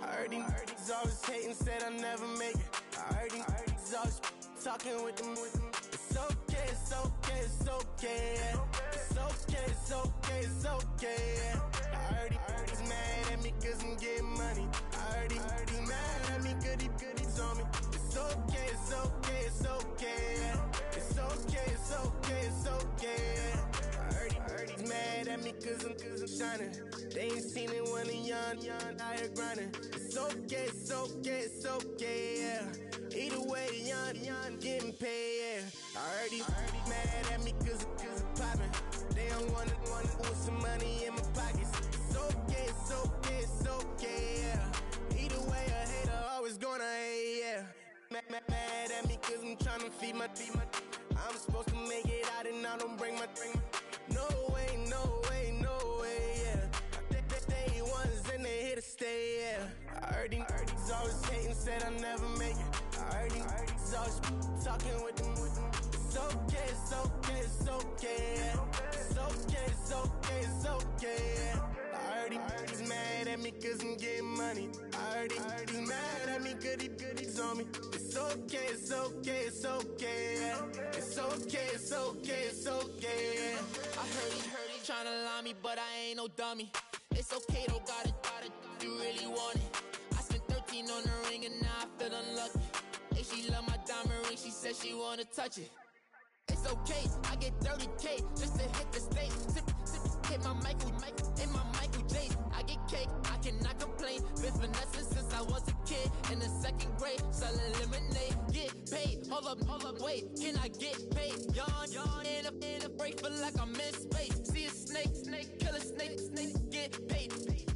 I heard these always hating, said I'll never make it. I heard these always talking with them. It's okay, it's okay, it's okay, yeah. It's okay, it's okay, it's okay, yeah. I heard he's mad at me cause I'm getting money. I heard he's mad at me cause he's on me. It's okay, it's okay, it's okay, yeah. It's okay, it's okay, it's okay, yeah. I heard he's mad at me cause I'm shining. They ain't seen it when I'm young, out here grinding. It's okay, it's okay, it's okay, yeah. Either way, young, getting paid, yeah. I heard he's mad at me cause I'm poppin'. They don't wanna put some money in my pockets. It's okay, it's okay, it's okay, yeah. Either way, a hater always gonna hate, yeah. Mad at me cause I'm tryna feed my I'm supposed to make it out and I don't bring my no way, no way, no way, yeah. They ones and they here to stay, yeah. I heard these always hating, said I'll never make it. I heard these always talking with them. It's okay, it's okay, it's okay, yeah. It's okay, it's okay, it's okay, yeah. I heard he's mad at me cause I'm getting money. I heard he's mad at me cause he's on me. It's okay, it's okay, it's okay, yeah. It's okay, it's okay, it's okay, yeah. I heard he tryna lie me, but I ain't no dummy. It's okay though, got it, you really want it. I spent 13 on the ring and now I feel unlucky. Hey, she love my diamond ring, she said she wanna touch it. It's okay, I get 30K just to hit the stage. Sip, hit my Michael, in my Michael J's. I get cake, I cannot complain. Been finessing since I was a kid. In the second grade, selling lemonade. Get paid, hold up, wait. Can I get paid? Yawn, in a break, feel like I'm in space. See a snake, kill a snake, get paid.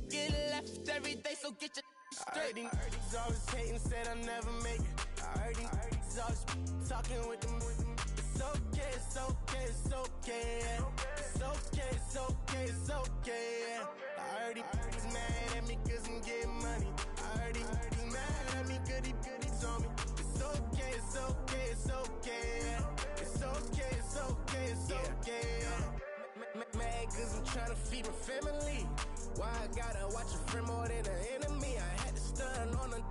Get left every day, so get your straight. I heard he's always hating, said I'll never make it. I heard he's always talking with them. It's okay, it's okay, it's okay, yeah. It's okay, it's okay, it's okay, yeah. I heard he's mad at me cause I'm getting money. I heard he's mad at me cause he's on me. It's okay, it's okay, it's okay, yeah. It's okay, it's okay, it's okay, yeah. Mad cause I'm trying to feed my family. Why I gotta watch a friend more than an enemy? I had to stun on a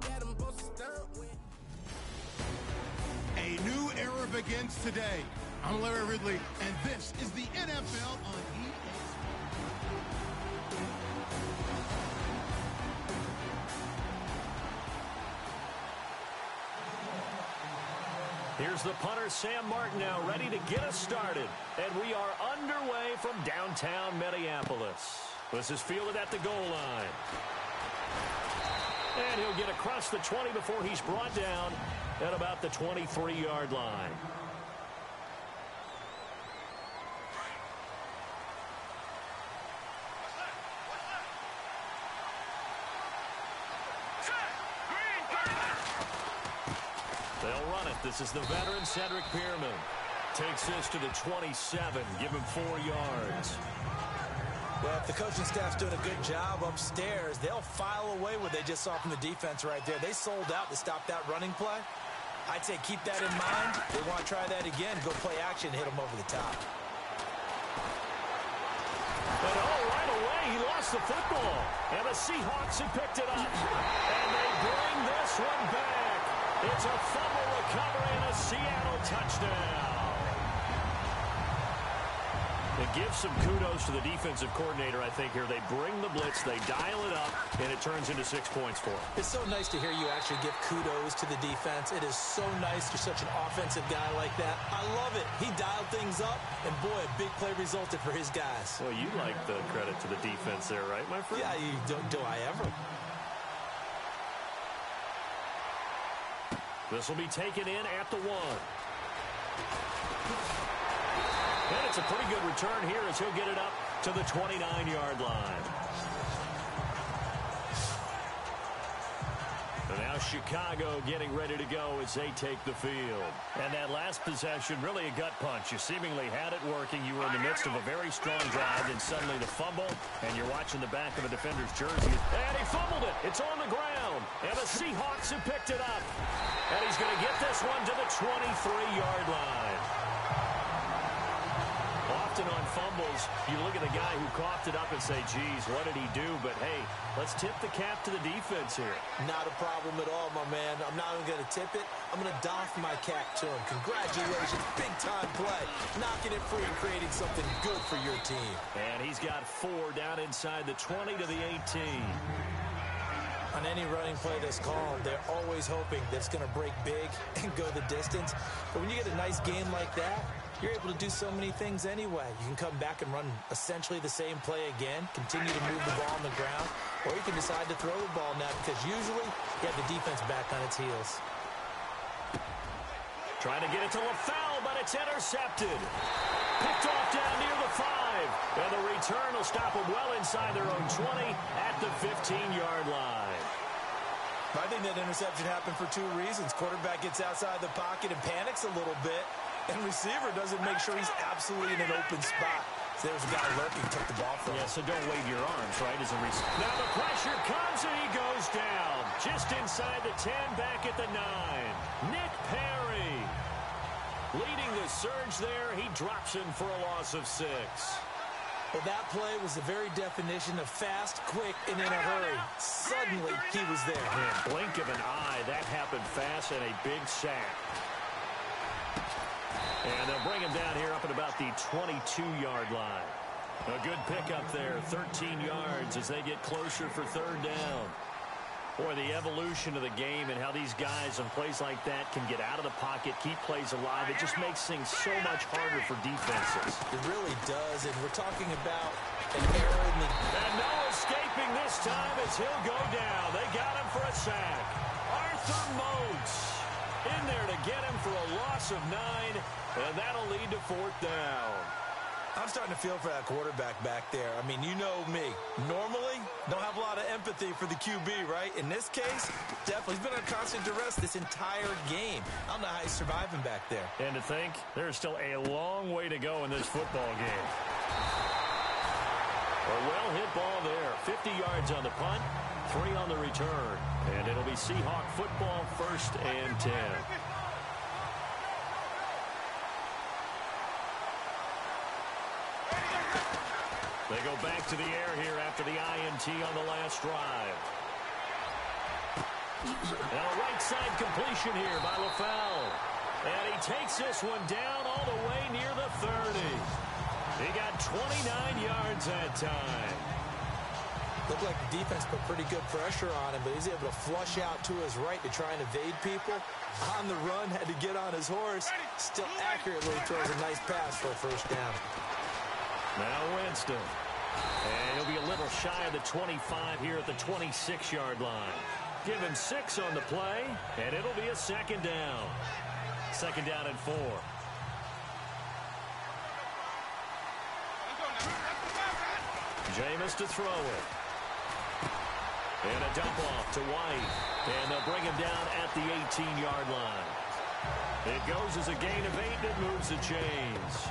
dad I'm supposed to stunt with. A new era begins today. I'm Larry Ridley, and this is the NFL on EA. Here's the punter, Sam Martin, now ready to get us started. And we are underway from downtown Minneapolis. This is fielded at the goal line. And he'll get across the 20 before he's brought down at about the 23-yard line. They'll run it. This is the veteran Cedric Bierman. Takes this to the 27. Give him 4 yards. Well, if the coaching staff's doing a good job upstairs, they'll file away what they just saw from the defense right there. They sold out to stop that running play. I'd say keep that in mind. They want to try that again. Go play action, hit them over the top. But right away, he lost the football. And the Seahawks have picked it up. And they bring this one back. It's a fumble recovery and a Seattle touchdown. It gives some kudos to the defensive coordinator, I think, here. They bring the blitz, they dial it up, and it turns into 6 points for them. It's so nice to hear you actually give kudos to the defense. It is so nice you're such an offensive guy like that. I love it. He dialed things up, and boy, a big play resulted for his guys. Well, you like the credit to the defense there, right, my friend? Yeah, do I ever? This will be taken in at the 1. And it's a pretty good return here as he'll get it up to the 29-yard line. And now Chicago getting ready to go as they take the field. And that last possession, really a gut punch. You seemingly had it working. You were in the midst of a very strong drive, and suddenly the fumble, and you're watching the back of a defender's jersey. And he fumbled it. It's on the ground. And the Seahawks have picked it up. And he's going to get this one to the 23-yard line. often on fumbles, you look at the guy who coughed it up and say, geez, what did he do? But, hey, let's tip the cap to the defense here. Not a problem at all, my man. I'm not even going to tip it. I'm going to doff my cap to him. Congratulations. Big-time play. Knocking it free and creating something good for your team. And he's got 4 down inside the 20 to the 18. On any running play that's called, they're always hoping that it's going to break big and go the distance. But when you get a nice game like that, you're able to do so many things anyway. You can come back and run essentially the same play again, continue to move the ball on the ground, or you can decide to throw the ball now because usually you have the defense back on its heels. Trying to get it to LaFell, but it's intercepted. Picked off down near the 5. And the return will stop them well inside their own 20 at the 15-yard line. I think that interception happened for 2 reasons. Quarterback gets outside the pocket and panics a little bit, and receiver doesn't make sure he's absolutely in an open spot. So there's a guy lurking, took the ball from him. Yeah, so don't wave your arms, right, as a receiver. Now the pressure comes, and he goes down. Just inside the 10, back at the 9. Nick Perry leading the surge there. He drops him for a loss of 6. Well, that play was the very definition of fast, quick, and in a hurry. Suddenly, he was there. Man, blink of an eye, that happened fast, and a big sack. And they'll bring him down here up at about the 22-yard line. A good pickup there, 13 yards as they get closer for 3rd down. Boy, the evolution of the game and how these guys on plays like that can get out of the pocket, keep plays alive, it just makes things so much harder for defenses. It really does, and we're talking about an error in the... And no escaping this time as he'll go down. They got him for a sack. Arthur Moats in there to get him for a loss of 9, and that'll lead to 4th down. I'm starting to feel for that quarterback back there. I mean, you know me. Normally, don't have a lot of empathy for the QB, right? In this case, definitely. He's been under constant duress this entire game. I don't know how he's surviving back there. And to think, there's still a long way to go in this football game. A well-hit ball there. 50 yards on the punt, 3 on the return. And it'll be Seahawk football, 1st and 10. They go back to the air here after the INT on the last drive. Now a right side completion here by LaFell. And he takes this one down all the way near the 30. He got 29 yards that time. Looked like the defense put pretty good pressure on him, but he's able to flush out to his right to try and evade people. On the run, had to get on his horse. Still accurately throws a nice pass for a 1st down. Now Winston. And he'll be a little shy of the 25 here at the 26-yard line. Give him 6 on the play, and it'll be a 2nd down. 2nd down and 4. Jameis to throw it. And a dump off to White. And they'll bring him down at the 18-yard line. It goes as a gain of 8, and it moves the chains.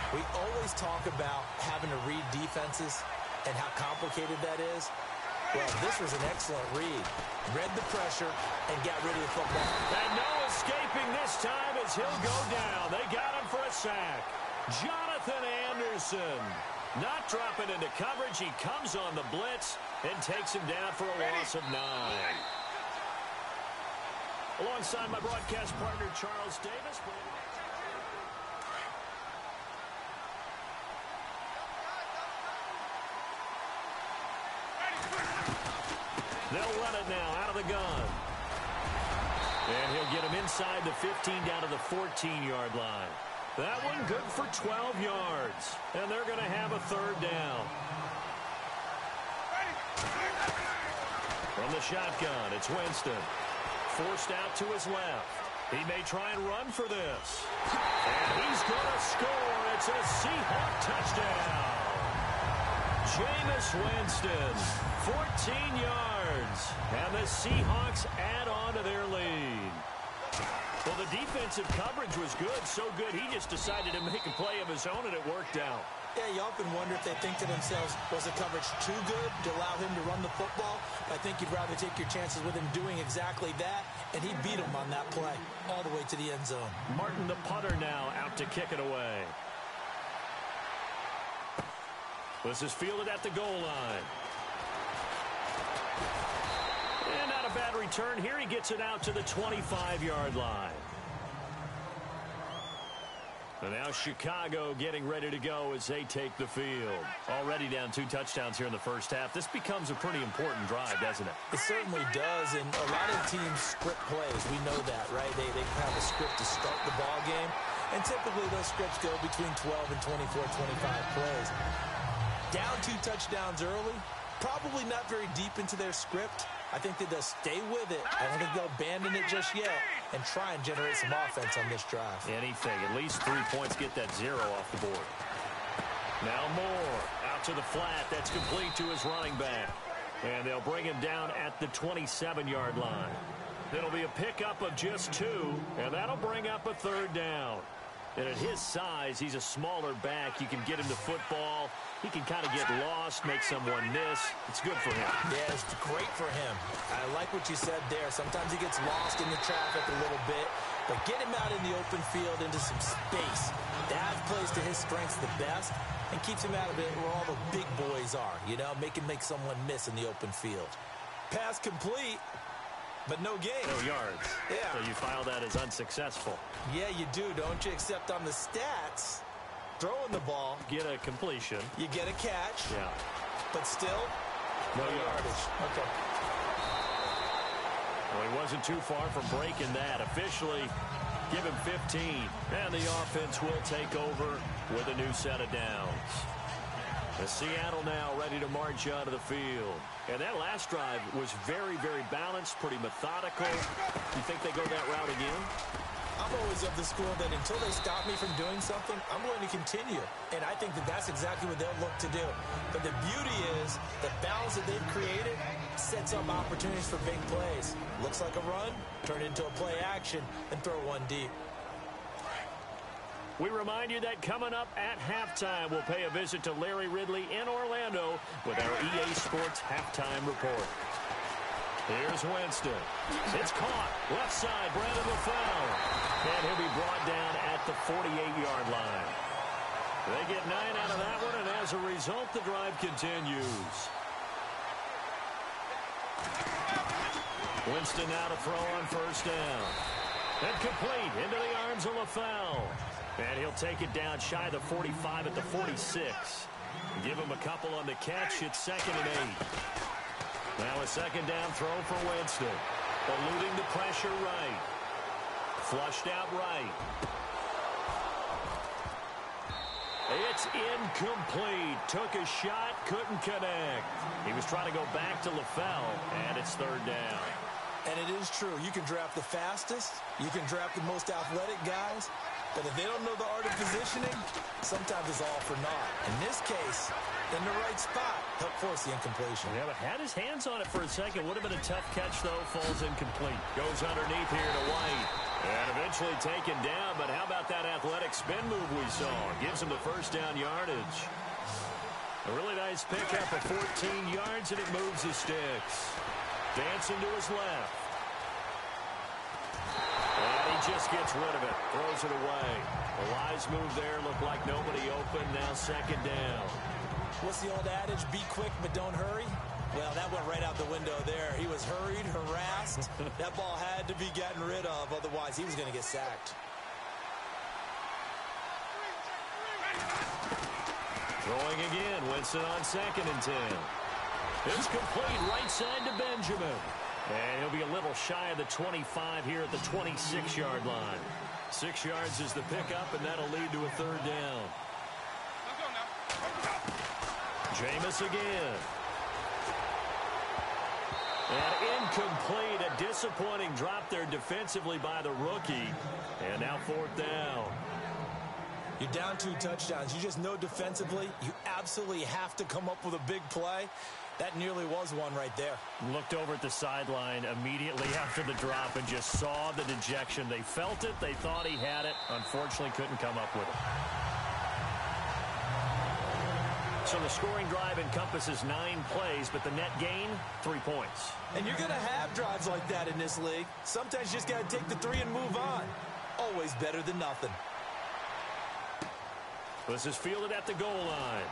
We always talk about having to read defenses and how complicated that is. Well, this was an excellent read. Read the pressure and got rid of the football. And no escaping this time as he'll go down. They got him for a sack. Jonathan Anderson not dropping into coverage. He comes on the blitz and takes him down for a loss of 9. Alongside my broadcast partner, Charles Davis. They'll run it now out of the gun. And he'll get him inside the 15 down to the 14-yard line. That one good for 12 yards. And they're going to have a 3rd down. From the shotgun, it's Winston. Forced out to his left. He may try and run for this. And he's going to score. It's a Seahawk touchdown. Jameis Winston, 14 yards. And the Seahawks add on to their lead. Well, the defensive coverage was good, so good he just decided to make a play of his own, and it worked out. Yeah, you often wonder if they think to themselves, was the coverage too good to allow him to run the football? I think you'd rather take your chances with him doing exactly that, and he beat him on that play all the way to the end zone. Martin, the punter, now out to kick it away. This is fielded at the goal line. And not a bad return here. He gets it out to the 25-yard line. And now Chicago getting ready to go as they take the field. Already down 2 touchdowns here in the first half. This becomes a pretty important drive, doesn't it? It certainly does, and a lot of teams script plays. We know that, right? They have a script to start the ball game, and typically those scripts go between 12 and 24, 25 plays. Down 2 touchdowns early, probably not very deep into their script. I think that they'll stay with it. I don't think they'll abandon it just yet and try and generate some offense on this drive. Anything. At least 3 points. Get that 0 off the board. Now Moore out to the flat. That's complete to his running back. And they'll bring him down at the 27-yard line. It'll be a pickup of just 2, and that'll bring up a 3rd down. And at his size, he's a smaller back. You can get him the football. He can kind of get lost, make someone miss. It's good for him. Yeah, it's great for him. I like what you said there. Sometimes he gets lost in the traffic a little bit, but get him out in the open field into some space. That plays to his strengths the best and keeps him out of it where all the big boys are, you know, make someone miss in the open field. Pass complete. But no gain. No yards. Yeah. So you file that as unsuccessful. Yeah, you do, don't you? Except on the stats, throwing the ball. Get a completion. You get a catch. Yeah. But still, no yardage. Okay. Well, he wasn't too far from breaking that. Officially, give him 15. And the offense will take over with a new set of downs. The Seattle now ready to march out of the field. And that last drive was very, very balanced, pretty methodical. You think they go that route again? I'm always of the school that until they stop me from doing something, I'm going to continue. And I think that that's exactly what they'll look to do. But the beauty is the balance that they've created sets up opportunities for big plays. Looks like a run, turn it into a play action, and throw one deep. We remind you that coming up at halftime, we'll pay a visit to Larry Ridley in Orlando with our EA Sports Halftime Report. Here's Winston. It's caught. Left side, Brandon LaFell. And he'll be brought down at the 48-yard line. They get 9 out of that one, and as a result, the drive continues. Winston now to throw on 1st down. And complete into the arms of LaFell. And he'll take it down shy of the 45 at the 46. Give him a couple on the catch. It's 2nd and 8. Now a 2nd down throw for Winston. Eluding the pressure right. Flushed out right. It's incomplete. Took a shot, couldn't connect. He was trying to go back to LaFell, and it's 3rd down. And it is true. You can draft the fastest. You can draft the most athletic guys. But if they don't know the art of positioning, sometimes it's all for naught. In this case, in the right spot, help force the incompletion. Yeah, but had his hands on it for a second. Would have been a tough catch, though. Falls incomplete. Goes underneath here to White. And eventually taken down, but how about that athletic spin move we saw? Gives him the 1st down yardage. A really nice pickup of 14 yards, and it moves the sticks. Dancing to his left. And he just gets rid of it. Throws it away. A wise move there. Looked like nobody open. Now 2nd down. What's the old adage? Be quick, but don't hurry. Well, that went right out the window there. He was hurried, harassed. That ball had to be gotten rid of. Otherwise, he was going to get sacked. Throwing again. Winston on 2nd and 10. It's complete right side to Benjamin. And he'll be a little shy of the 25 here at the 26-yard line. 6 yards is the pickup, and that'll lead to a 3rd down. Jameis again. And incomplete. A disappointing drop there defensively by the rookie. And now 4th down. You're down 2 touchdowns. You just know defensively you absolutely have to come up with a big play. That nearly was one right there. Looked over at the sideline immediately after the drop and just saw the dejection. They felt it. They thought he had it. Unfortunately, couldn't come up with it. So the scoring drive encompasses 9 plays, but the net gain, 3 points. And you're going to have drives like that in this league. Sometimes you just got to take the 3 and move on. Always better than nothing. This is fielded at the goal line.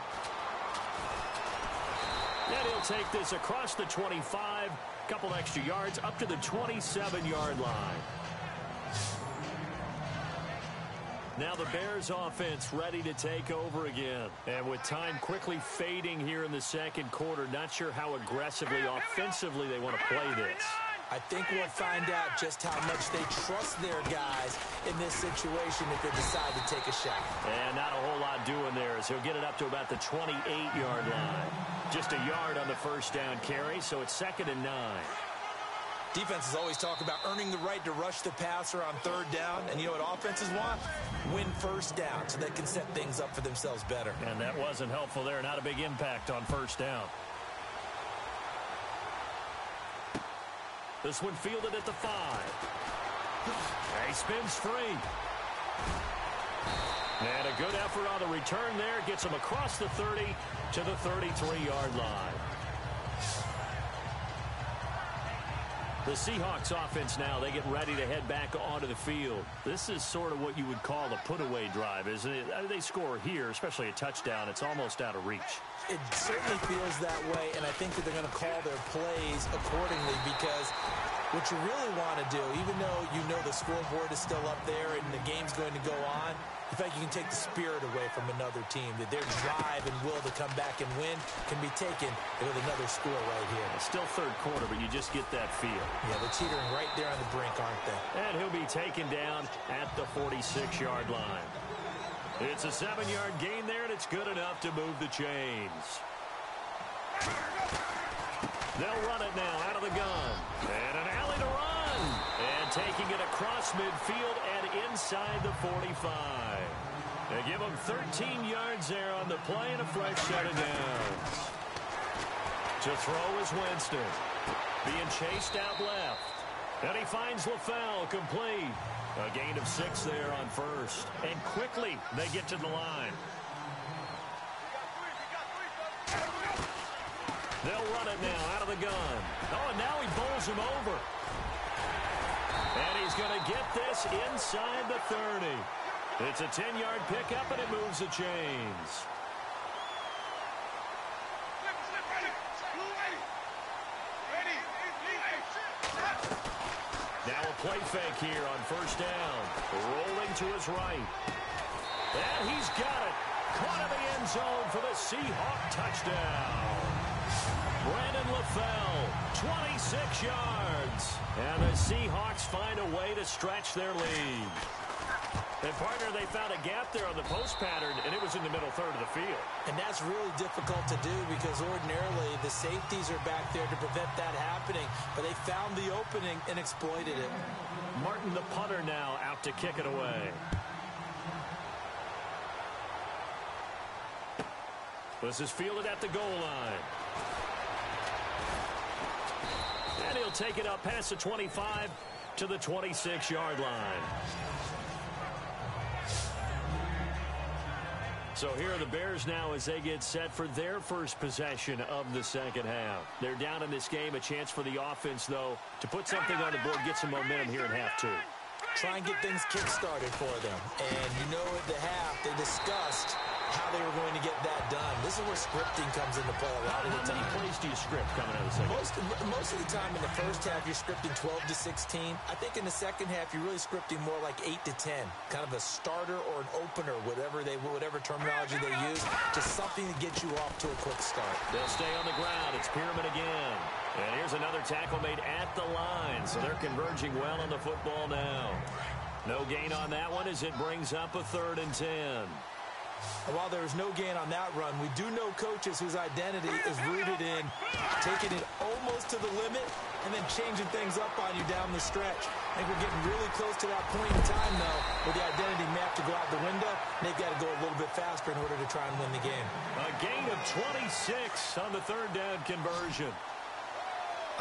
And he'll take this across the 25, couple extra yards up to the 27-yard line. Now the Bears offense ready to take over again. And with time quickly fading here in the second quarter, not sure how aggressively, offensively they want to play this. I think we'll find out just how much they trust their guys in this situation if they decide to take a shot. And not a whole lot doing there as he'll get it up to about the 28-yard line. Just a yard on the first down carry, so it's 2nd and 9. Defenses always talk about earning the right to rush the passer on 3rd down. And you know what offenses want? Win first down so they can set things up for themselves better. And that wasn't helpful there. Not a big impact on first down. This one fielded at the 5. He spins free. And a good effort on the return there. Gets him across the 30 to the 33-yard line. The Seahawks offense now, they get ready to head back onto the field. This is sort of what you would call a put-away drive, isn't it? They score here, especially a touchdown. It's almost out of reach. It certainly feels that way, and I think that they're going to call their plays accordingly because what you really want to do, even though you know the scoreboard is still up there and the game's going to go on, in fact, you can take the spirit away from another team, that their drive and will to come back and win can be taken with another score right here. It's still third quarter, but you just get that feel. Yeah, they're teetering right there on the brink, aren't they? And he'll be taken down at the 46-yard line. It's a 7-yard gain there, and it's good enough to move the chains. They'll run it now out of the gun. And an alley to run. And taking it across midfield and inside the 45. They give him 13 yards there on the play and a fresh set of downs. To throw is Winston. Being chased out left. And he finds LaFell complete. A gain of 6 there on first. And quickly they get to the line. They'll run it now out of the gun. Oh, and now he bowls him over. And he's going to get this inside the 30. It's a 10-yard pickup, and it moves the chains. Now a play fake here on first down. Rolling to his right. And he's got it. Caught in the end zone for the Seahawk touchdown. Brandon LaFell, 26 yards. And the Seahawks find a way to stretch their lead. And, partner, they found a gap there on the post pattern, and it was in the middle third of the field. And that's really difficult to do because ordinarily the safeties are back there to prevent that happening. But they found the opening and exploited it. Martin, the punter, now out to kick it away. This is fielded at the goal line. And he'll take it up past the 25 to the 26-yard line. So here are the Bears now as they get set for their first possession of the second half. They're down in this game. A chance for the offense, though, to put something on the board, get some momentum here in half 2. Try and get things kick-started for them. And you know at the half they discussed how they were going to get that done. This is where scripting comes into play a lot of the time. How many plays do you script coming out of the second? Most of the time in the first half, you're scripting 12 to 16. I think in the second half, you're really scripting more like 8 to 10. Kind of a starter or an opener, whatever terminology they use, just something to get you off to a quick start. They'll stay on the ground. It's Pierman again. And here's another tackle made at the line. So they're converging well on the football now. No gain on that one as it brings up a 3rd and 10. And while there is no gain on that run, we do know coaches whose identity is rooted in taking it almost to the limit and then changing things up on you down the stretch. I think we're getting really close to that point in time, though, where the identity map to go out the window, and they've got to go a little bit faster in order to try and win the game. A gain of 26 on the 3rd down conversion.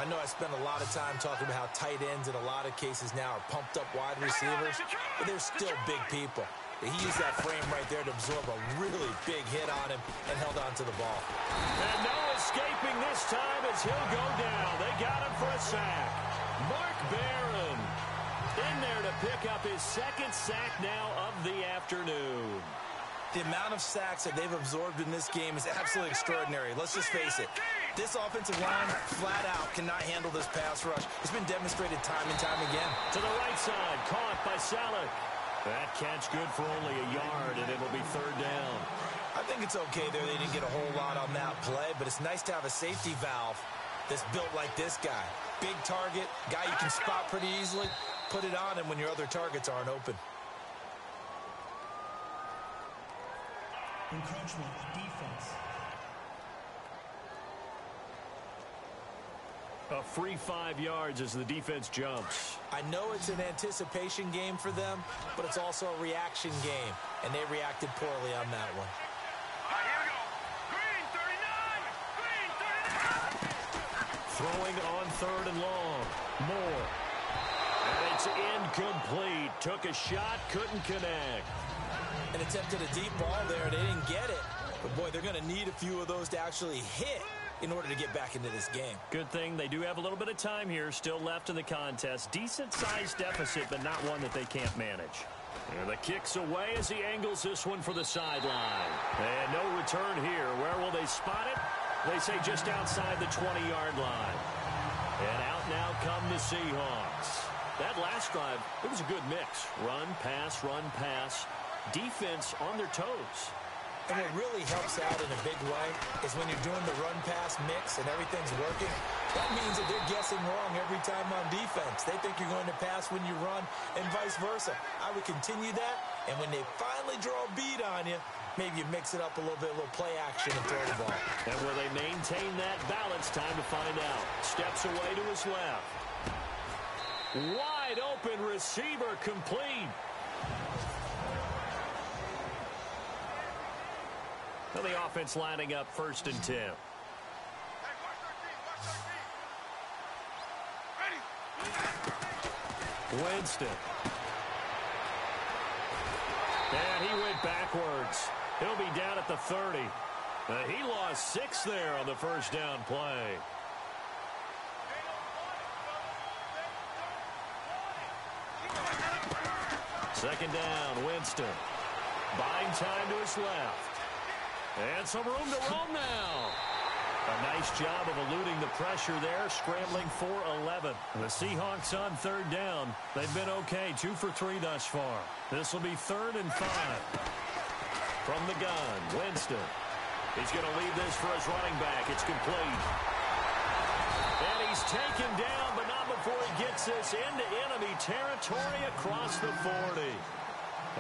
I know I spend a lot of time talking about how tight ends in a lot of cases now are pumped up wide receivers, but they're still big people. He used that frame right there to absorb a really big hit on him and held on to the ball. And no escaping this time as he'll go down. They got him for a sack. Mark Barron in there to pick up his 2nd sack now of the afternoon. The amount of sacks that they've absorbed in this game is absolutely extraordinary. Let's just face it. This offensive line, flat out, cannot handle this pass rush. It's been demonstrated time and time again. To the right side, caught by Salek. That catch good for only a yard, and it'll be third down. I think it's okay there. They didn't get a whole lot on that play, but it's nice to have a safety valve that's built like this guy. Big target, guy you can spot pretty easily. Put it on him when your other targets aren't open. Encroachment defense. A free 5 yards as the defense jumps. I know it's an anticipation game for them, but it's also a reaction game, and they reacted poorly on that one. Here we go. Green 39. Throwing on third and long. Moore. And it's incomplete. Took a shot, couldn't connect. And attempted a deep ball there. They didn't get it. But, boy, they're going to need a few of those to actually hit in order to get back into this game. Good thing they do have a little bit of time here still left in the contest. Decent-sized deficit, but not one that they can't manage. And the kick's away as he angles this one for the sideline. And no return here. Where will they spot it? They say just outside the 20-yard line. And out now come the Seahawks. That last drive, it was a good mix. Run, pass. Defense on their toes. And what really helps out in a big way is when you're doing the run-pass mix and everything's working, that means that they're guessing wrong every time on defense. They think you're going to pass when you run and vice versa. I would continue that, and when they finally draw a beat on you, maybe you mix it up a little bit, a little play action and throw the ball. And will they maintain that balance? Time to find out. Steps away to his left. Wide open receiver complete. Well, the offense lining up 1st and 10. Winston. And he went backwards. He'll be down at the 30. He lost 6 there on the first down play. Second down, Winston. Buying time to his left. And some room to roam now. A nice job of eluding the pressure there, scrambling for 11. The Seahawks on third down. They've been okay, 2 for 3 thus far. This will be 3rd and 5. From the gun, Winston. He's going to leave this for his running back. It's complete. And he's taken down, but not before he gets this into enemy territory across the 40.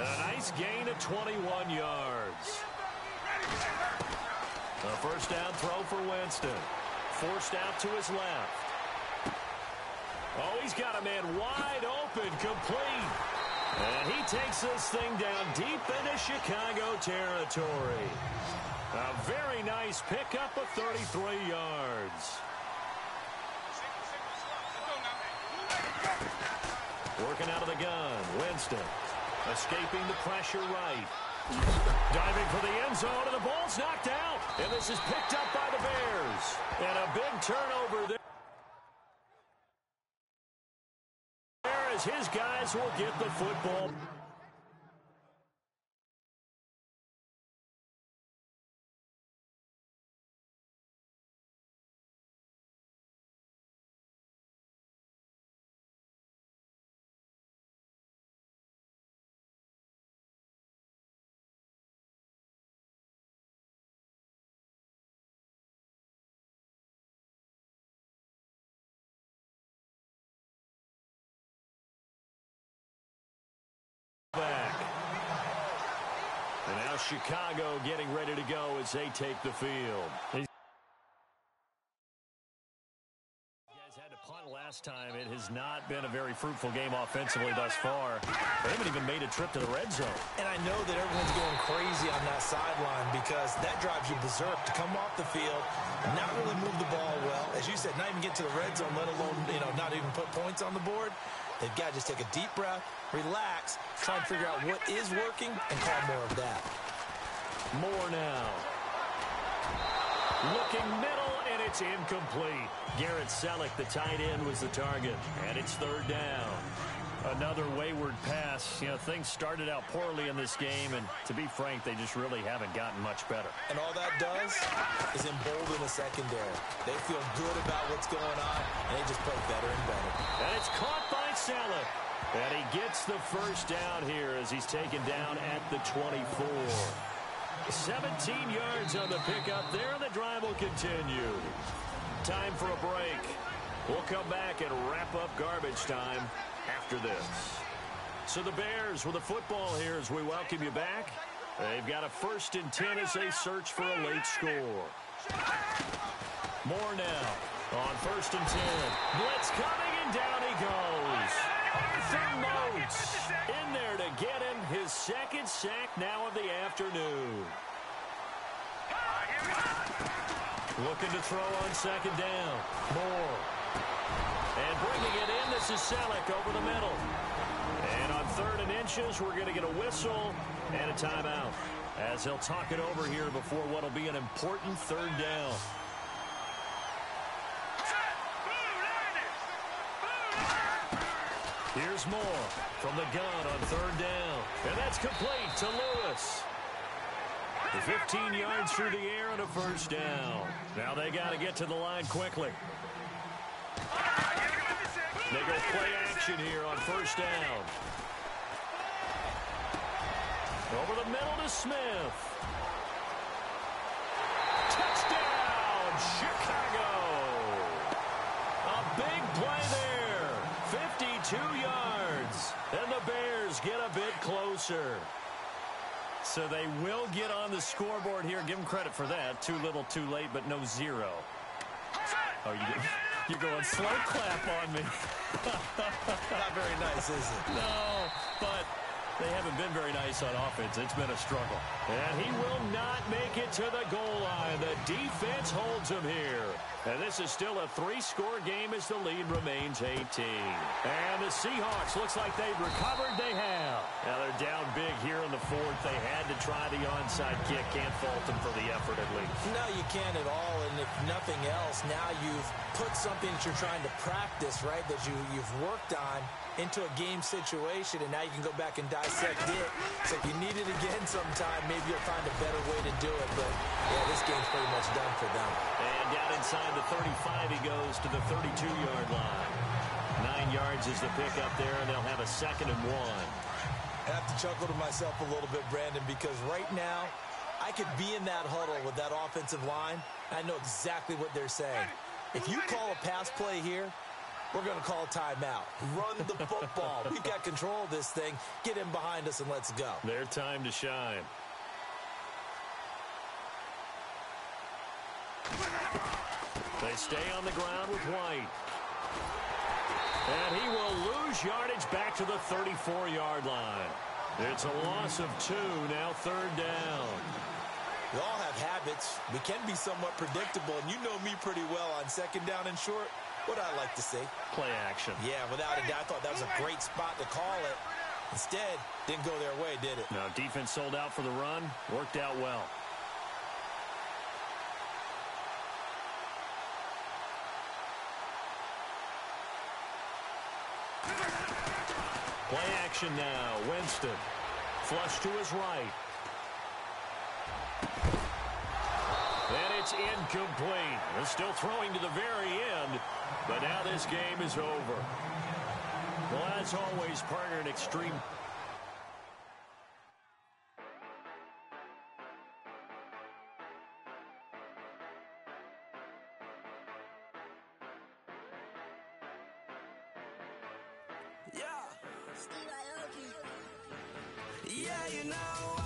And a nice gain of 21 yards. A first down throw for Winston. Forced out to his left. Oh, he's got a man wide open, complete. And he takes this thing down deep into Chicago territory. A very nice pickup of 33 yards. Working out of the gun, Winston. Escaping the pressure right. Diving for the end zone, and the ball's knocked out. And this is picked up by the Bears. And a big turnover there. As his guys will get the football. Back. And now Chicago getting ready to go as they take the field. You guys had to punt last time. It has not been a very fruitful game offensively thus far. They haven't even made a trip to the red zone. And I know that everyone's going crazy on that sideline because that drives you berserk to come off the field and not really move the ball well. As you said, not even get to the red zone, let alone, not even put points on the board. They've got to just take a deep breath, relax, try and figure out what is working, and call more of that. More now. Looking middle, and it's incomplete. Garrett Selleck, the tight end, was the target, and it's third down. Another wayward pass. You know, things started out poorly in this game, and to be frank, they just really haven't gotten much better. And all that does is embolden the secondary. They feel good about what's going on, and they just play better and better. And it's caught by Saleh. And he gets the first down here as he's taken down at the 24. 17 yards on the pickup there, and the drive will continue. Time for a break. We'll come back and wrap up garbage time after this. So the Bears with the football here as we welcome you back. They've got a 1st and 10 as they search for a late score. More now on 1st and 10. Blitz coming, and down he goes. Arthur Moats in there to get him his 2nd sack now of the afternoon. Looking to throw on 2nd down. Moore. And bringing it in, this is Selleck over the middle. And on 3rd and inches, we're going to get a whistle and a timeout as he'll talk it over here before what will be an important 3rd down. Here's Moore from the gun on 3rd down. And that's complete to Lewis. 15 yards through the air and a 1st down. Now they got to get to the line quickly. They go play action here on 1st down. Over the middle to Smith. Touchdown, Chicago. A big play there. 52 yards. And the Bears get a bit closer. So they will get on the scoreboard here. Give them credit for that. Too little, too late, but no 0. Oh, you're going slow clap on me. Not very nice, is it? No, but they haven't been very nice on offense. It's been a struggle. And he will not make it to the goal line. The defense holds him here. And this is still a 3-score game as the lead remains 18. And the Seahawks, looks like they've recovered. They have. Now they're down big here in the 4th. They had to try the onside kick. Can't fault them for the effort at least. No, you can't at all. And if nothing else, now you've put something that you're trying to practice, right, that you've worked on into a game situation, and now you can go back and dissect it. So if you need it again sometime, maybe you'll find a better way to do it. But, yeah, this game's pretty much done for them. And down inside the 35, he goes to the 32-yard line. 9 yards is the pickup there, and they'll have a 2nd and 1. I have to chuckle to myself a little bit, Brandon, because right now I could be in that huddle with that offensive line. I know exactly what they're saying. If you call a pass play here, we're going to call a timeout. Run the football. We've got control of this thing. Get him behind us and let's go. Their time to shine. They stay on the ground with White. And he will lose yardage back to the 34-yard line. It's a loss of 2, now 3rd down. We all have habits. We can be somewhat predictable, and you know me pretty well on 2nd down and short. What I like to see. Play action. Yeah, without a doubt. I thought that was a great spot to call it. Instead, didn't go their way, did it? No, defense sold out for the run. Worked out well. Play action now. Winston. Flush to his right. And it's incomplete. They're still throwing to the very end, but now this game is over. Well, as always, partner, an extreme. Yeah, you know